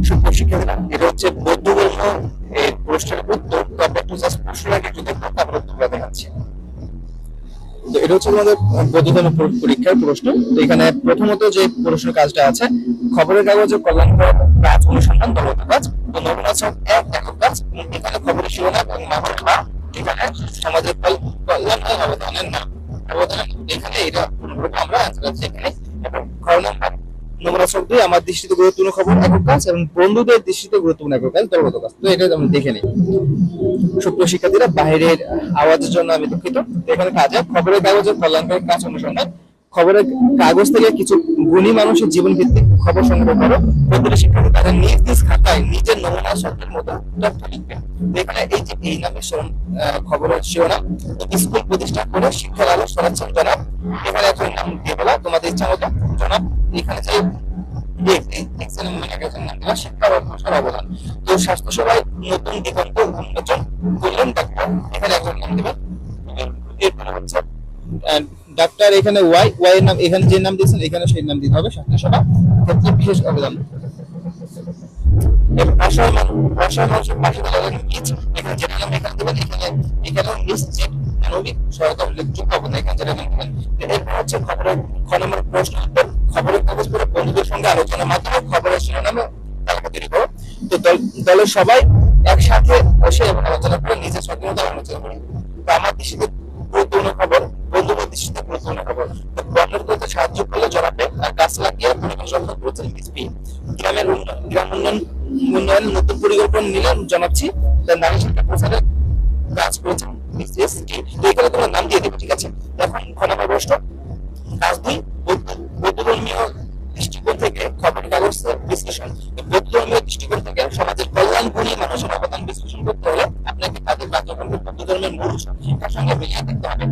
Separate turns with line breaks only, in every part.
সুপ্রশিক্ষার্থীরা, এটা হচ্ছে বৌদ্ধ ধর্ম এই প্রশ্নের উত্তর। তো আমরা একটু জাস্ট প্রশ্নটাকে একটু দেখবো, তারপর উত্তরটা দেখাচ্ছি। তো এটা হচ্ছে তোমাদের বৌদ্ধ ধর্ম পরীক্ষার প্রশ্ন। তো এখানে প্রথমত যে প্রশ্নের কাজটা আছে, খবরের কাগজে কল্যাণকর কাজ অনুসন্ধান দলগত কাজ। তো নমুনা ছক এক একক কাজ। এখানে খবরের শিরোনাম এবং নামের বা এখানে সমাজের কল্যাণে অবদানের নাম অবদান, এখানে এটা আমরা অ্যান্সার আছে এখানে। এবং খ নম্বর নমুনা ছক 2 আমার দৃষ্টিতে গুরুত্বপূর্ণ খবর একক কাজ এবং বন্ধুদের দৃষ্টিতে গুরুত্বপূর্ণ একক কাজ দলগত কাজ। তো এটা আমরা দেখে নিই। সুপ্রিয় শিক্ষার্থীরা, বাইরের আওয়াজের জন্য আমি দুঃখিত। এখানে কাজে খবরের কাগজের কল্যাণকারী কাজ অনুসন্ধান। খবরের কাগজ থেকে কিছু গুণী মানুষের জীবন ভিত্তিক খবর সংগ্রহ করো। প্রতিটি শিক্ষার্থী তাদের নিজ নিজ খাতায় নিজের নমুনা শব্দের মতো লিখবে। এখানে এই যে এই নামে খবরের শিরোনাম, স্কুল প্রতিষ্ঠা করে শিক্ষার আলো ছড়াচ্ছেন জনাব। এখানে একজন নাম দিয়ে বলা তোমাদের ইচ্ছা মতো জনাব। এখানে যে শিক্ষার ভাষার অবদান, তো স্বাস্থ্য সেবায় নতুন দিগন্ত উন্মোচন করলেন ডাক্তার। এখানে একজন নাম দেবেন। এরপরে হচ্ছে ডাক্তার, এখানে ওয়াই ওয়াই এর নাম, এখানে যে নাম দিয়েছেন এখানে সেই নাম দিতে হবে। স্বাস্থ্য সেবা ক্ষেত্রে বিশেষ অবদান। মানবিক সহায়তা উল্লেখযোগ্য অবদান, এখানে যেটা নাম দেবেন। এরপর হচ্ছে খবরের প্রশ্ন উত্তর। খবরের কাগজ পড়ে বন্ধুদের সঙ্গে আলোচনার মাধ্যমে খবরের শিরোনামে তালিকা তৈরি করো। তো দলের সবাই একসাথে বসে এবং আলোচনা করে নিজের স্বাধীনতা আলোচনা করি। তো আমার দৃষ্টিতে গুরুত্বপূর্ণ খবর, বন্ধুদের দৃষ্টিতে গুরুত্বপূর্ণ খবর। বন্যার করতে সাহায্য করলে জনাবে গাছ লাগিয়ে পরিবেশ রক্ষা করেছেন বিসপি। গ্রাম উন্নয়ন নতুন পরিকল্পনা নিলেন জনাবছি। তার নারী শিক্ষা প্রচারে কাজ করেছেন বিসিএসটি। তো এখানে তোমার নাম দিয়ে দেবে, ঠিক আছে। এখন খনামা প্রশ্ন কাজ 2 বৌদ্ধ ধর্মীয় দৃষ্টিকোণ থেকে খবরের কাগজ বিশ্লেষণ। বৌদ্ধ ধর্মীয় দৃষ্টিকোণ থেকে সমাজের কল্যাণগুণী মানুষের অবদান বিশ্লেষণ করতে হলে আপনাকে তাদের কার্যক্রমকে বৌদ্ধ ধর্মের মূল শিক্ষার সঙ্গে মিলিয়ে দেখতে হবে।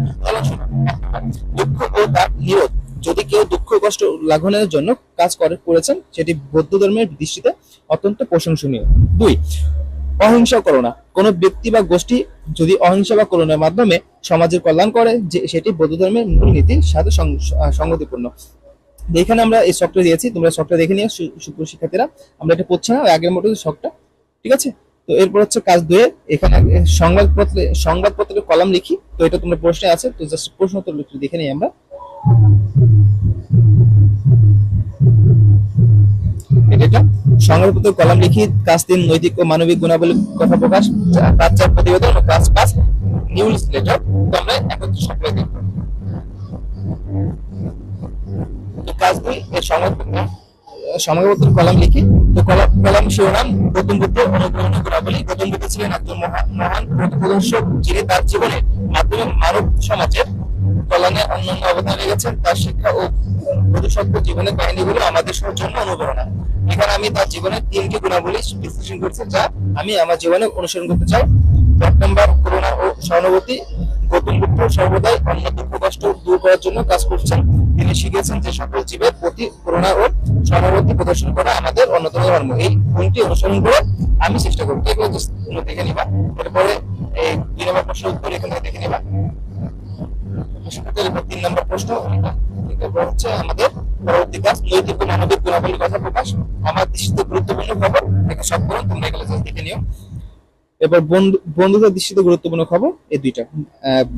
দুঃখ ও তার নিরোধ। যদি কেউ দুঃখ কষ্ট লাঘবের জন্য কাজ করেছেন, সেটি বৌদ্ধ ধর্মের দৃষ্টিতে অত্যন্ত প্রশংসনীয়। 2 অহিংসা করোনা। কোন ব্যক্তি বা গোষ্ঠী যদি অহিংসা বা করোনার মাধ্যমে সমাজের কল্যাণ করে, যে সেটি বৌদ্ধ ধর্মের মূল নীতির সাথে সংগতিপূর্ণ। এখানে আমরা এই শখটা দিয়েছি, তোমরা শখটা দেখে নিও সুপ্রিয় শিক্ষার্থীরা। আমরা এটা পড়ছি না, আগের মতো শখটা, ঠিক আছে। তো এরপর হচ্ছে কাজ 2, এখানে সংবাদপত্রের কলাম লিখি। তো এটা তোমরা প্রশ্নে আছে, তো জাস্ট প্রশ্ন উত্তর দেখে নিই আমরা। এটা সংবাদপত্রের কলাম লিখি। কাজ 3 নৈতিক ও মানবিক গুণাবলী কথা প্রকাশ। কাজ 4 প্রতিবেদন। কাজ 5 নিউজ লেটার। তো আমরা একত্রে সবগুলো দেখব। কাজ 2 এই সংবাদপত্রের কলাম লিখি। তো কলাম শিরোনাম গৌতম বুদ্ধ অনুপ্রেরণা গুণাবলী। গৌতম বুদ্ধ ছিলেন একজন মহান প্রদর্শক, যিনি তার জীবনের মাধ্যমে মানব সমাজের কল্যাণে অন্যান্য অবদান রেখেছেন। তার শিক্ষা ও বোধিসত্ত্ব জীবনের কাহিনীগুলো আমাদের জন্য অনুপ্রেরণা। এখানে আমি তার জীবনের 3টি গুণাবলী বিশ্লেষণ করছি, যা আমি আমার জীবনে অনুসরণ করতে চাই। 1 নম্বর করুণা ও সহানুভূতি। গৌতম বুদ্ধ সর্বদাই অন্য দুঃখ কষ্ট দূর করার জন্য কাজ করছেন। তিনি শিখেছেন যে সকল জীবের প্রতি করুণা ও সহানুভূতি প্রদর্শন করা আমাদের অন্যতম ধর্ম। এই গুণটি অনুসরণ করে আমি চেষ্টা করব। এগুলো দেখে নিবা। এরপরে এই 2 নম্বর প্রশ্ন উত্তর এখানে দেখে নিবা। 3 নম্বর প্রশ্ন হচ্ছে আমাদের পরবর্তী কাজ নৈতিক ও মানবিক গুণাবলীর কথা প্রকাশ। আমার দৃষ্টিতে গুরুত্বপূর্ণ খবর, এটা সব করুন, তোমরা এগুলো দেখে নিও। এবার বন্ধুদের দৃষ্টিতে গুরুত্বপূর্ণ খবর এই 2টা।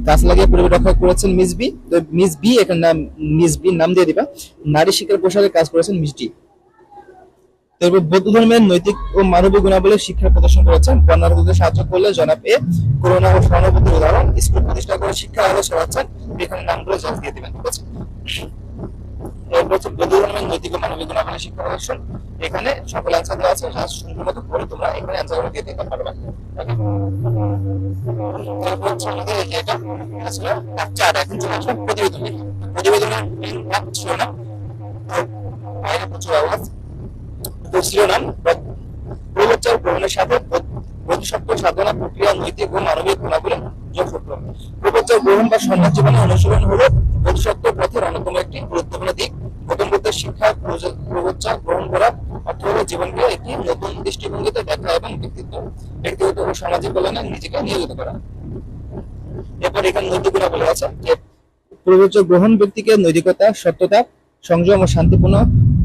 গাছ লাগিয়ে পরিবেশ রক্ষা করেছেন মিস বি। তো মিস বি, এখানে নাম মিস বি নাম দিয়ে দিবা। নারী শিক্ষার প্রসারে কাজ করেছেন মিস ডি। তারপর বৌদ্ধ ধর্মের নৈতিক ও মানবিক গুণাবলীর শিক্ষা প্রদর্শন করেছেন বন্যার্থদের সাহায্য করলে জনাব এ। করোনা ও সহানুভূতির উদাহরণ। স্কুল প্রতিষ্ঠা করে শিক্ষা আলো ছড়াচ্ছেন। এখানে নামগুলো জাস্ট দিয়ে দিবেন, ঠিক আছে। এরপর হচ্ছে বৌদ্ধ ধর্মের নৈতিক ও মানবিক গুণাবলীর শিক্ষা প্রদর্শন। এখানে সকল অ্যান্সার দেওয়া আছে, সুন্দর মতো করে তোমরা এখানে অ্যান্সারগুলো দিয়ে দিতে পারবে। তারপর হচ্ছে আমাদের এটা আসলে চার, এখন চলে আসবে প্রতিবেদন। প্রতিবেদনের ছিল না বাইরে প্রচুর আওয়াজ। তো শিরোনাম প্রবচার গ্রহণের সাথে বোধিসত্ত্ব সাধনা প্রক্রিয়া নৈতিক ও মানবিক গুণাবলী যোগসূত্র। প্রবচার গ্রহণ বা সমাজ জীবনে অনুশীলন হলো বোধিসত্ত্ব পথের অন্যতম একটি গুরুত্বপূর্ণ দিক। গৌতম বুদ্ধের শিক্ষা প্রবচার গ্রহণ করা অর্থ হলো জীবনকে একটি নতুন দৃষ্টিভঙ্গিতে দেখা এবং ব্যক্তিগত ও সামাজিক কল্যাণে নিজেকে নিয়োজিত করা। এরপর এখানে নৈতিক গুণাবলী আছে যে প্রবচার গ্রহণ ব্যক্তিকে নৈতিকতা, সত্যতা, সংযম ও শান্তিপূর্ণ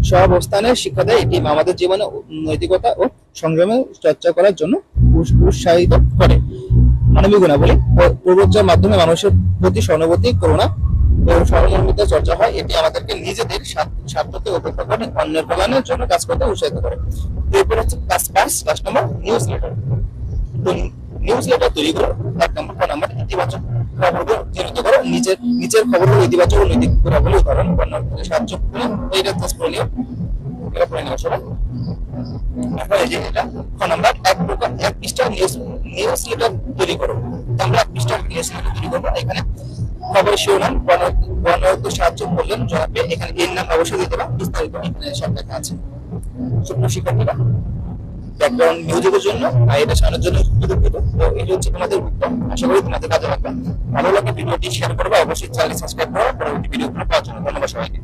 সহাবস্থানের শিক্ষা দেয়। এটি আমাদের জীবনে নৈতিকতা ও সংগ্রামে চর্চা করার জন্য উৎসাহিত করে। মানবিক গুণাবলী প্রবচনের মাধ্যমে মানুষের প্রতি সহানুভূতি, করুণা ও সহমর্মিতা চর্চা হয়। এটি আমাদেরকে নিজেদের স্বার্থকে উপেক্ষা করে অন্যের কল্যাণের জন্য কাজ করতে উৎসাহিত করে। এরপর হচ্ছে ক্লাস নম্বর নিউজ লেটার। নিউজ লেটার তৈরি করো। 1 নম্বর। ক নম্বর ইতিবাচক খবরগুলো চিহ্নিত করো। নিচের খবরগুলো ইতিবাচক ও নৈতিক গুণাবলী উদাহরণ বর্ণনা করে সাহায্য করে। এইটা জাস্ট পড়ে নিও, এটা পড়ে নিও সবাই। এখন এই যে এটা খ নাম্বার, এক পৃষ্ঠা নিউজ লেটার তৈরি করো। আমরা 1 পৃষ্ঠা নিউজ লেটার তৈরি করবো। এখানে খবরের শিরোনাম, বর্ণনার্থ সাহায্য করলেন জনাবে, এখানে এর নাম অবশ্যই দিতে হবে, বিস্তারিত এখানে সব লেখা আছে। ছোট্ট শিক্ষার্থীরা ব্যাকগ্রাউন্ড মিউজিকের জন্য আর এটা সারানোর জন্য দুঃখিত। তো এটা হচ্ছে তোমাদের উত্তর। আশা করি তোমাদের কাজে লাগবে। ভালো লাগলে ভিডিওটি শেয়ার করবে, অবশ্যই চ্যানেল সাবস্ক্রাইব করো পরবর্তী ভিডিওগুলো পাওয়ার জন্য। ধন্যবাদ সবাইকে।